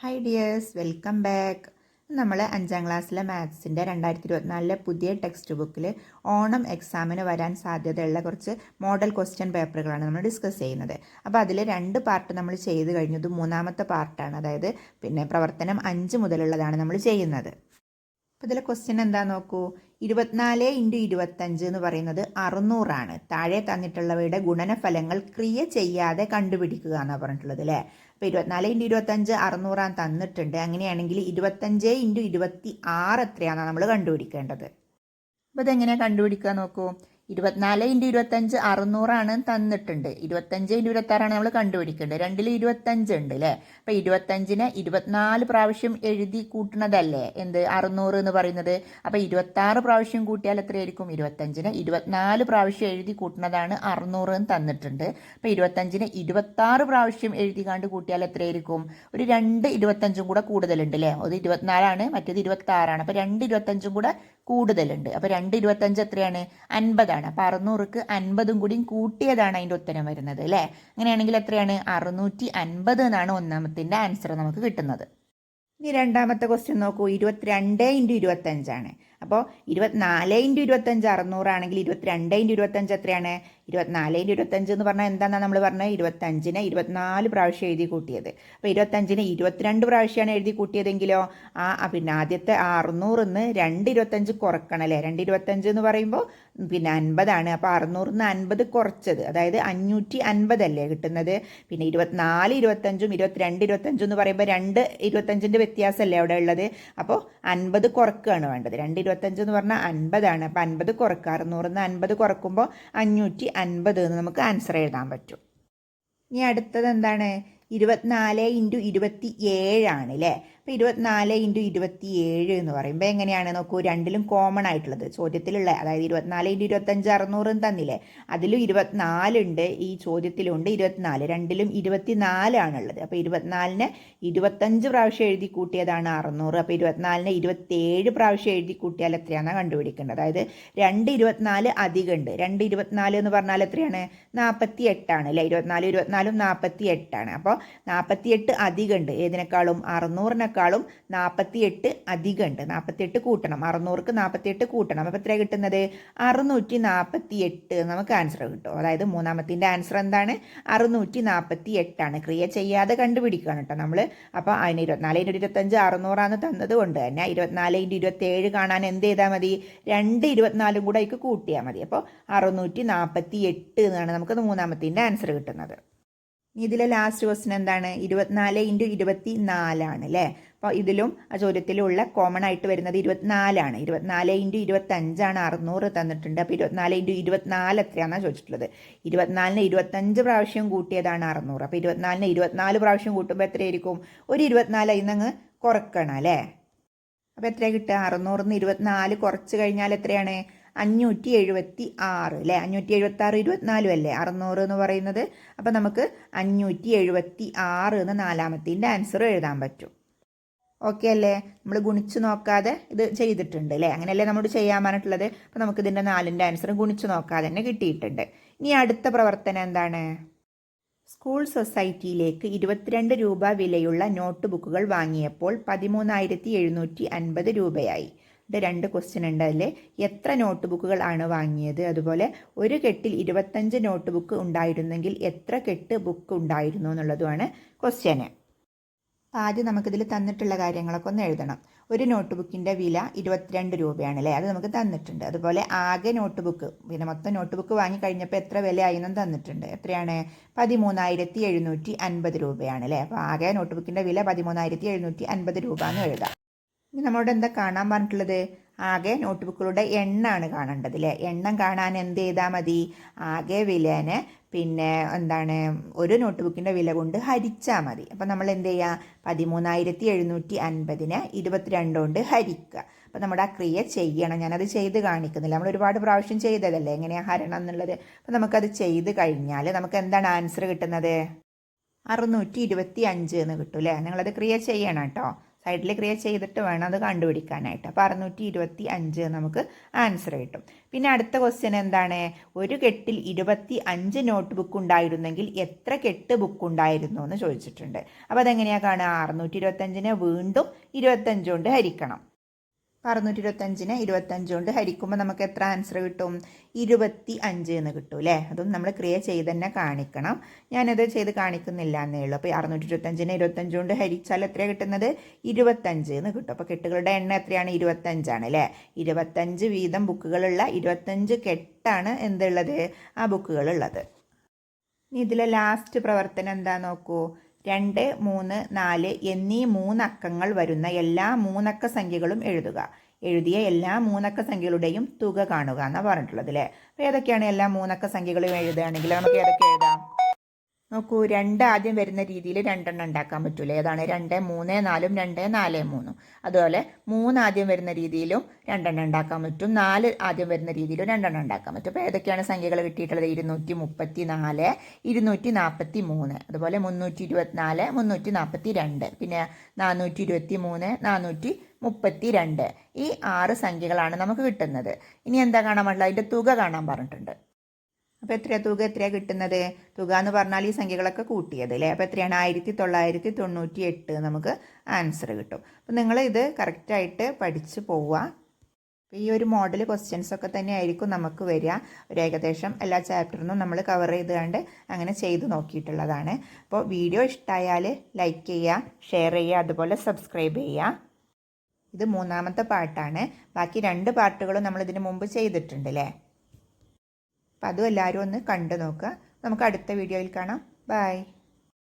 Hi dears, welcome back. നമ്മൾ 5ാം ക്ലാസ്സിലെ മാത്സിൻ്റെ 2024 പുതിയ ടെക്സ്റ്റ് ബുക്കിൽ ഓണം എക്സാമിന് വരാൻ സാധ്യതയുള്ള കുറച്ച് മോഡൽ ക്വസ്റ്റ്യൻ പേപ്പറുകളാണ് നമ്മൾ ഡിസ്കസ് ചെയ്യുന്നത്. അപ്പോൾ അതിൽ 2 പാർട്ട് നമ്മൾ ചെയ്ത് കഴിഞ്ഞത് 3ാമത്തെ പാർട്ടാണ്. അതായത് പ്രവർത്തനം 5 മുതലുള്ളതാണ് നമ്മൾ ചെയ്യുന്നത്. അപ്പോൾ ഇതിലെ ക്വസ്റ്റ്യൻ എന്താ നോക്കൂ. 24 × 25 എന്ന് പറയുന്നത് 600 താഴെ തന്നിട്ടുള്ളവയുടെ ഗുണനഫലങ്ങൾ ക്രിയ ചെയ്യാതെ കണ്ടുപിടിക്കുക എന്നാണ് പറഞ്ഞിട്ടുള്ളത് അല്ലേ. അപ്പോൾ 24 × 25 600 തന്നിട്ടുണ്ട്. അങ്ങനെയാണെങ്കിൽ 25 × 26 എത്രയാണെന്നാണ് നമ്മൾ കണ്ടുപിടിക്കേണ്ടത്. അപ്പോൾ ഇതെങ്ങനെയാണ് കണ്ടുപിടിക്കുക നോക്കൂ. 24 × 25 600 തന്നിട്ടുണ്ട്. 25 × 26 നമ്മൾ കണ്ടുപിടിക്കേണ്ടത്. രണ്ടിൽ 25 ഉണ്ട് അല്ലേ. അപ്പോൾ 25നെ 24 പ്രാവശ്യം എഴുതി കൂട്ടുന്നതല്ലേ എന്ത് 600 എന്ന് പറയുന്നത്. അപ്പോൾ 26 പ്രാവശ്യം കൂട്ടിയാൽ എത്രയായിരിക്കും? 25നെ 24 പ്രാവശ്യം എഴുതി കൂട്ടുന്നതാണ് 600 എന്ന് തന്നിട്ടുണ്ട്. അപ്പോൾ 25നെ 26 പ്രാവശ്യം എഴുതി കണ്ട് കൂട്ടിയാൽ എത്രയായിരിക്കും? ഒരു 2 25 കൂടെ കൂടുതലുണ്ട് അല്ലേ. അത് 24 മറ്റേത് 26. അപ്പോൾ 2 25 കൂടെ കൂടുതലുണ്ട്. അപ്പോൾ 2 25 എത്രയാണ്? 50. അപ്പോൾ 600ക്ക് 50 കൂടി കൂട്ടിയതാണ് അതിൻ്റെ ഉത്തരം വരുന്നത് അല്ലേ. അങ്ങനെയാണെങ്കിൽ എത്രയാണ്? 650 എന്നാണ് ഒന്നാമത്തിൻ്റെ ആൻസർ നമുക്ക് കിട്ടുന്നത്. ഇനി രണ്ടാമത്തെ ക്വസ്റ്റ്യൻ നോക്കൂ. 22 × 25. അപ്പോൾ 24 × 25 600 ആണെങ്കിൽ 22 × 25 എത്രയാണ്? 24 × 25 എന്ന് പറഞ്ഞാൽ എന്താണെന്നാണ് നമ്മൾ പറഞ്ഞത്? 25നെ 24 പ്രാവശ്യം എഴുതി കൂട്ടിയത്. അപ്പോൾ 25നെ 22 പ്രാവശ്യമാണ് എഴുതി കൂട്ടിയതെങ്കിലോ പിന്നെ ആദ്യത്തെ 600 നിന്ന് 2 25 കുറക്കണം അല്ലേ. 2 25 എന്ന് പറയുമ്പോൾ 50. അപ്പോൾ 600 നിന്ന് 50 കുറച്ചത്, അതായത് 550 അല്ലേ കിട്ടുന്നത്. പിന്നെ 24 25 22 25 എന്ന് പറയുമ്പോൾ 2 25ൻ്റെ വ്യത്യാസമല്ലേ അവിടെ ഉള്ളത്. അപ്പോൾ 50 കുറക്കുകയാണ് വേണ്ടത്. 2 25 എന്ന് പറഞ്ഞാൽ 50. അപ്പോൾ 50 കുറക്കുക. 600 നിന്ന് 50 കുറക്കുമ്പോൾ 550 എന്ന് നമുക്ക് ആൻസർ എഴുതാൻ പറ്റും. ഇനി അടുത്തത് എന്താണ്? 24 × 27 അല്ലേ. അപ്പോൾ 24 × 27 എന്ന് പറയുമ്പോൾ എങ്ങനെയാണ് നോക്കൂ. രണ്ടിലും കോമൺ ആയിട്ടുള്ളത് ചോദ്യത്തിലുള്ള, അതായത് 24 × 25 600 തന്നില്ലേ, അതിലും 24 ഉണ്ട്, ഈ ചോദ്യത്തിലുണ്ട് 24. രണ്ടിലും 24 ആണുള്ളത്. അപ്പോൾ 24നെ 25 പ്രാവശ്യം എഴുതി കൂട്ടിയതാണ് 600. അപ്പോൾ 24നെ 27 പ്രാവശ്യം എഴുതി കൂട്ടിയാൽ എത്രയാണെന്ന് കണ്ടുപിടിക്കേണ്ടത്. അതായത് 2 24 അധികം ഉണ്ട്. 2 24 എന്ന് പറഞ്ഞാൽ എത്രയാണ്? 48 അല്ലേ. 24 24 48. അപ്പോൾ 48 അധികം ഉണ്ട്. ഏതിനേക്കാളും? 600നെക്കാളും 48 അധികം ഉണ്ട്. 48 കൂട്ടണം. 600ക്ക് 48 കൂട്ടണം. അപ്പോൾ എത്ര കിട്ടുന്നത്? 648 നമുക്ക് ആൻസർ കിട്ടും. അതായത് മൂന്നാമത്തിൻ്റെ ആൻസർ എന്താണ്? 648. ക്രിയ ചെയ്യാതെ കണ്ടുപിടിക്കുകയാണ് കേട്ടോ നമ്മൾ. അപ്പോൾ അതിന് 24 × 25 600 തന്നത് കൊണ്ട് തന്നെ 24 × 27 കാണാൻ എന്ത് ചെയ്താൽ മതി? 2 24 കൂടെ അതിക്ക് കൂട്ടിയാൽ മതി. അപ്പോൾ 648 എന്നാണ് നമുക്ക് മൂന്നാമത്തിൻ്റെ ആൻസർ കിട്ടുന്നത്. ഇതിലെ ലാസ്റ്റ് ക്വസ്റ്റ്യൻ എന്താണ്? 24 × 24 അല്ലേ. അപ്പോൾ ഇതിലും ആ ചോദ്യത്തിലുള്ള കോമൺ ആയിട്ട് വരുന്നത് 24. 24 × 25 600 തന്നിട്ടുണ്ട്. അപ്പോൾ 24 × 24 എത്രയാണെന്നാണ് ചോദിച്ചിട്ടുള്ളത്. 24നെ 25 പ്രാവശ്യം കൂട്ടിയതാണ് 600. അപ്പോൾ 24നെ 24 പ്രാവശ്യം കൂട്ടുമ്പോൾ എത്രയായിരിക്കും? ഒരു 24 അതിൽ നിന്ന് കുറക്കണം അല്ലേ. അപ്പോൾ എത്ര കിട്ടുക? 600 നിന്ന് 24 കുറച്ച് കഴിഞ്ഞാൽ എത്രയാണ്? 576 അല്ലേ. 576 24 അല്ലേ 600 എന്ന് പറയുന്നത്. അപ്പോൾ നമുക്ക് 576 എന്ന് നാലാമത്തിൻ്റെ ആൻസർ എഴുതാൻ പറ്റും. ഓക്കെ അല്ലേ. നമ്മൾ ഗുണിച്ച് നോക്കാതെ ഇത് ചെയ്തിട്ടുണ്ട് അല്ലേ. അങ്ങനെയല്ലേ നമ്മളോട് ചെയ്യാൻ പറഞ്ഞിട്ടുള്ളത്. അപ്പോൾ നമുക്ക് ഇതിൻ്റെ 4ൻ്റെ ആൻസർ ഗുണിച്ച് നോക്കാതെ തന്നെ കിട്ടിയിട്ടുണ്ട്. ഇനി അടുത്ത പ്രവർത്തനം എന്താണ്? സ്കൂൾ സൊസൈറ്റിയിലേക്ക് 22 രൂപ വിലയുള്ള നോട്ട് ബുക്കുകൾ വാങ്ങിയപ്പോൾ 13,750 രൂപയായി. 2 ക്വസ്റ്റ്യൻ ഉണ്ട്. അതിൽ എത്ര നോട്ട് ബുക്കുകൾ ആണ് വാങ്ങിയത്, അതുപോലെ ഒരു കെട്ടിൽ 25 നോട്ട് ബുക്ക് ഉണ്ടായിരുന്നെങ്കിൽ എത്ര കെട്ട് ബുക്ക് ഉണ്ടായിരുന്നു എന്നുള്ളതുമാണ് ക്വസ്റ്റ്യന്. ആദ്യം നമുക്കിതിൽ തന്നിട്ടുള്ള കാര്യങ്ങളൊക്കെ ഒന്ന് എഴുതണം. ഒരു നോട്ട് ബുക്കിൻ്റെ വില 22 രൂപയാണ് അല്ലേ, അത് നമുക്ക് തന്നിട്ടുണ്ട്. അതുപോലെ ആകെ നോട്ട് ബുക്ക്, പിന്നെ മൊത്തം നോട്ട് ബുക്ക് വാങ്ങി കഴിഞ്ഞപ്പോൾ എത്ര വിലയായെന്നും തന്നിട്ടുണ്ട്. എത്രയാണ്? 13,750 രൂപയാണ് അല്ലേ. അപ്പോൾ ആകെ നോട്ട് ബുക്കിൻ്റെ വില 13,750 രൂപ എന്ന് എഴുതാം. ഇനി നമ്മളോട് എന്താ കാണാൻ പറഞ്ഞിട്ടുള്ളത്? ആകെ നോട്ട് ബുക്കുകളുടെ എണ്ണമാണ് കാണേണ്ടത് അല്ലേ. എണ്ണം കാണാൻ എന്ത് ചെയ്താൽ മതി? ആകെ വിലേനെ പിന്നെ എന്താണ് ഒരു നോട്ട് ബുക്കിൻ്റെ വില കൊണ്ട് ഹരിച്ചാൽ മതി. അപ്പം നമ്മൾ എന്ത് ചെയ്യുക? 13,750നെ 22 കൊണ്ട് ഹരിക്കുക. അപ്പോൾ നമ്മുടെ ആ ക്രിയ ചെയ്യണം. ഞാനത് ചെയ്ത് കാണിക്കുന്നില്ല, നമ്മൾ ഒരുപാട് പ്രാവശ്യം ചെയ്തതല്ലേ എങ്ങനെയാണ് ഹരണം എന്നുള്ളത്. അപ്പോൾ നമുക്കത് ചെയ്ത് കഴിഞ്ഞാൽ നമുക്ക് എന്താണ് ആൻസർ കിട്ടുന്നത്? 625 എന്ന് കിട്ടും അല്ലേ. നിങ്ങളത് ക്രിയ ചെയ്യണം കേട്ടോ, സൈഡിൽ ക്രിയ ചെയ്തിട്ട് വേണം അത് കണ്ടുപിടിക്കാനായിട്ട്. അപ്പോൾ 625 നമുക്ക് ആൻസർ കിട്ടും. പിന്നെ അടുത്ത ക്വസ്റ്റ്യൻ എന്താണ്? ഒരു കെട്ടിൽ 25 നോട്ട് ബുക്ക് ഉണ്ടായിരുന്നെങ്കിൽ എത്ര കെട്ട് ബുക്ക് ഉണ്ടായിരുന്നു എന്ന് ചോദിച്ചിട്ടുണ്ട്. അപ്പോൾ അതെങ്ങനെയാണ് കാണുക? 625 വീണ്ടും 25 കൊണ്ട് ഹരിക്കണം. 625 25 കൊണ്ട് ഹരിക്കുമ്പോൾ നമുക്ക് എത്ര ആൻസർ കിട്ടും? 25 എന്ന് കിട്ടും അല്ലേ? അതും നമ്മൾ ക്രിയ ചെയ്ത് തന്നെ കാണിക്കണം. ഞാനത് ചെയ്ത് കാണിക്കുന്നില്ല എന്നേ ഉള്ളൂ. അപ്പോൾ 625 25 കൊണ്ട് ഹരിച്ചാൽ എത്രയാണ് കിട്ടുന്നത്? 25 എന്ന് കിട്ടും. അപ്പോൾ കെട്ടുകളുടെ എണ്ണം എത്രയാണ്? 25 അല്ലേ? 25 വീതം ബുക്കുകളുള്ള 25 കെട്ടാണ് എന്തുള്ളത്? ആ ബുക്കുകളുള്ളത്. ഇനി ഇതിലെ ലാസ്റ്റ് പ്രവർത്തനം എന്താ നോക്കൂ. 2, 3, 4 എന്നീ 3 അക്കങ്ങൾ വരുന്ന എല്ലാ 3 അക്ക സംഖ്യകളും എഴുതുക. എഴുതിയ എല്ലാ 3 അക്ക സംഖ്യകളുടെയും തുക കാണുക എന്നാണ് പറഞ്ഞിട്ടുള്ളത് അല്ലേ? അപ്പോൾ ഏതൊക്കെയാണ് എല്ലാ 3 അക്ക സംഖ്യകളും എഴുതുകയാണെങ്കിൽ നമുക്ക് ഏതൊക്കെ എഴുതാം? നോക്കൂ, 2 ആദ്യം വരുന്ന രീതിയിൽ 2 എണ്ണം ഉണ്ടാക്കാൻ പറ്റൂലേ? ഏതാണ്? 2, 3, 4, 2, 4, 3. അതുപോലെ 3 ആദ്യം വരുന്ന രീതിയിലും 2 എണ്ണം ഉണ്ടാക്കാൻ പറ്റും. 4 ആദ്യം വരുന്ന രീതിയിലും 2 എണ്ണം ഉണ്ടാക്കാൻ പറ്റും. അപ്പോൾ ഏതൊക്കെയാണ് സംഖ്യകൾ കിട്ടിയിട്ടുള്ളത്? 234, 243, അതുപോലെ 324, 342, പിന്നെ 423, 432. ഈ 6 സംഖ്യകളാണ് നമുക്ക് കിട്ടുന്നത്. ഇനി എന്താ കാണാൻ പാടില്ല? അതിൻ്റെ തുക കാണാൻ പറഞ്ഞിട്ടുണ്ട്. അപ്പോൾ എത്രയാണ് കിട്ടുന്നത്? തുക എന്ന് പറഞ്ഞാൽ ഈ സംഖ്യകളൊക്കെ കൂട്ടിയത് അല്ലേ? അപ്പോൾ എത്രയാണ്? 1998 നമുക്ക് ആൻസർ കിട്ടും. അപ്പോൾ നിങ്ങൾ ഇത് കറക്റ്റായിട്ട് പഠിച്ച് പോവുക. അപ്പോൾ ഈ ഒരു മോഡൽ ക്വസ്റ്റ്യൻസ് ഒക്കെ തന്നെ ആയിരിക്കും നമുക്ക് വരിക. ഒരു ഏകദേശം എല്ലാ ചാപ്റ്ററിനും നമ്മൾ കവർ ചെയ്തുകൊണ്ട് അങ്ങനെ ചെയ്ത് നോക്കിയിട്ടുള്ളതാണ്. അപ്പോൾ വീഡിയോ ഇഷ്ടമായാൽ ലൈക്ക് ചെയ്യുക, ഷെയർ ചെയ്യുക, അതുപോലെ സബ്സ്ക്രൈബ് ചെയ്യുക. ഇത് 3ാമത്തെ പാർട്ടാണ്. ബാക്കി 2 പാർട്ടുകളും നമ്മൾ ഇതിന് മുമ്പ് ചെയ്തിട്ടുണ്ട് അല്ലേ? അപ്പോൾ അതും എല്ലാവരും ഒന്ന് കണ്ടു നോക്കുക. നമുക്ക് അടുത്ത വീഡിയോയിൽ കാണാം. ബൈ.